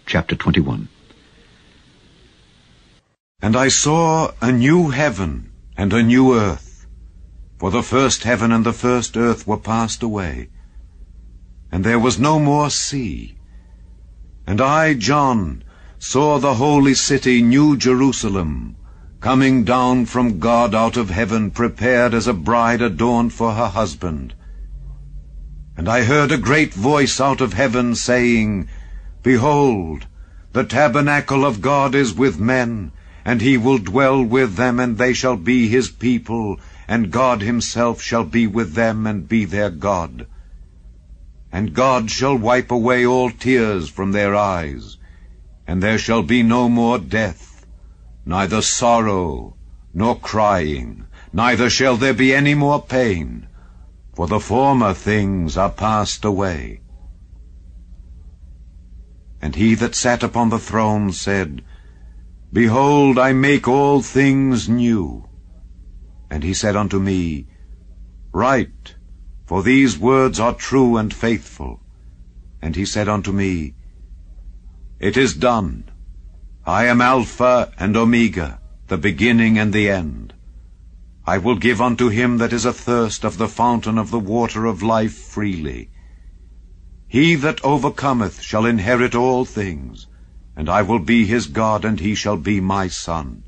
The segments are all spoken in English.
chapter 21. And I saw a new heaven and a new earth, for the first heaven and the first earth were passed away, and there was no more sea. And I, John, saw the holy city, New Jerusalem, coming down from God out of heaven, prepared as a bride adorned for her husband. And I heard a great voice out of heaven saying, Behold, the tabernacle of God is with men, and he will dwell with them, and they shall be his people, and God himself shall be with them and be their God. And God shall wipe away all tears from their eyes, and there shall be no more death, neither sorrow, nor crying, neither shall there be any more pain, for the former things are passed away. And he that sat upon the throne said, Behold, I make all things new. And he said unto me, Write, for these words are true and faithful. And he said unto me, It is done. I am Alpha and Omega, the beginning and the end. I will give unto him that is athirst of the fountain of the water of life freely. He that overcometh shall inherit all things, and I will be his God, and he shall be my son.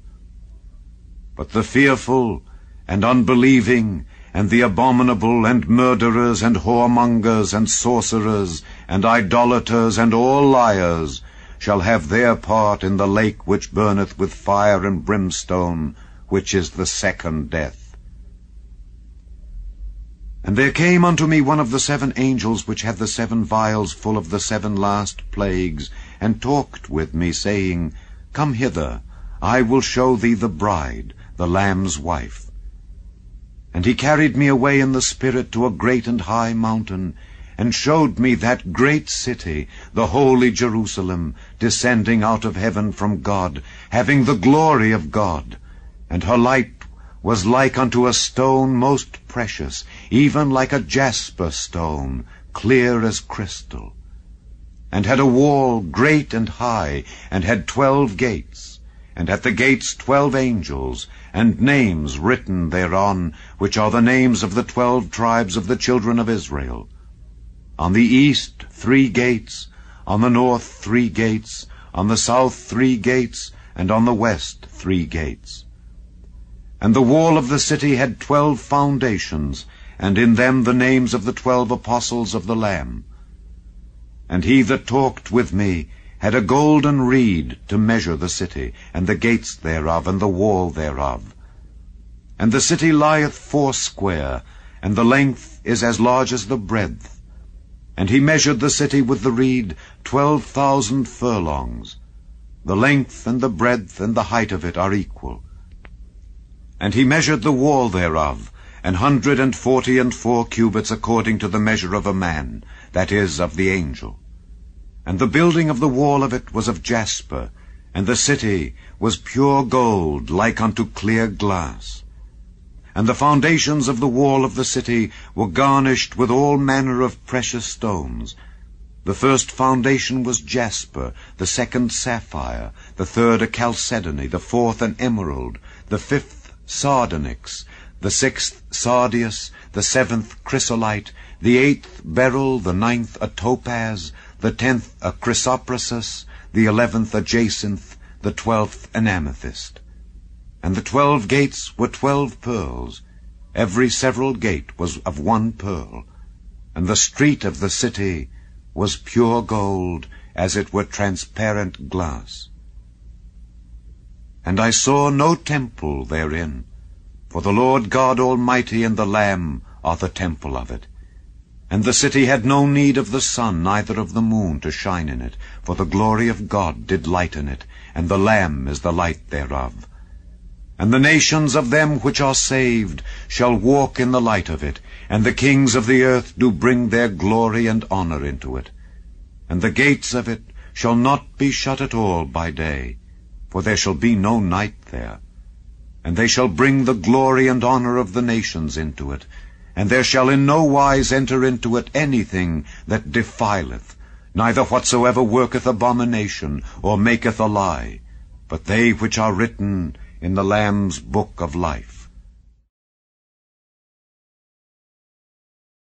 But the fearful, and unbelieving, and the abominable, and murderers, and whoremongers, and sorcerers, and idolaters, and all liars, shall have their part in the lake which burneth with fire and brimstone, which is the second death. And there came unto me one of the 7 angels which had the 7 vials full of the 7 last plagues, and talked with me, saying, Come hither, I will show thee the bride, the Lamb's wife. And he carried me away in the Spirit to a great and high mountain, and showed me that great city, the holy Jerusalem, descending out of heaven from God, having the glory of God. And her light was like unto a stone most precious, even like a jasper stone, clear as crystal. And had a wall great and high, and had 12 gates, and at the gates 12 angels, and names written thereon, which are the names of the 12 tribes of the children of Israel. On the east 3 gates, on the north 3 gates, on the south 3 gates, and on the west 3 gates. And the wall of the city had 12 foundations, and in them the names of the 12 apostles of the Lamb. And he that talked with me had a golden reed to measure the city, and the gates thereof, and the wall thereof. And the city lieth foursquare, and the length is as large as the breadth. And he measured the city with the reed 12,000 furlongs. The length and the breadth and the height of it are equal. And he measured the wall thereof, 144 cubits according to the measure of a man, that is, of the angel. And the building of the wall of it was of jasper, and the city was pure gold, like unto clear glass. And the foundations of the wall of the city were garnished with all manner of precious stones. The first foundation was jasper, the second sapphire, the third a chalcedony, the fourth an emerald, the fifth sardonyx, the 6th sardius, the 7th chrysolite, the 8th beryl, the 9th a topaz, the 10th a chrysoprasus, the 11th a jacinth, the 12th an amethyst. And the 12 gates were 12 pearls. Every several gate was of 1 pearl. And the street of the city was pure gold, as it were transparent glass. And I saw no temple therein, for the Lord God Almighty and the Lamb are the temple of it. And the city had no need of the sun, neither of the moon to shine in it, for the glory of God did lighten it, and the Lamb is the light thereof. And the nations of them which are saved shall walk in the light of it, and the kings of the earth do bring their glory and honor into it. And the gates of it shall not be shut at all by day, for there shall be no night there. And they shall bring the glory and honor of the nations into it, and there shall in no wise enter into it anything that defileth, neither whatsoever worketh abomination, or maketh a lie, but they which are written in the Lamb's book of life.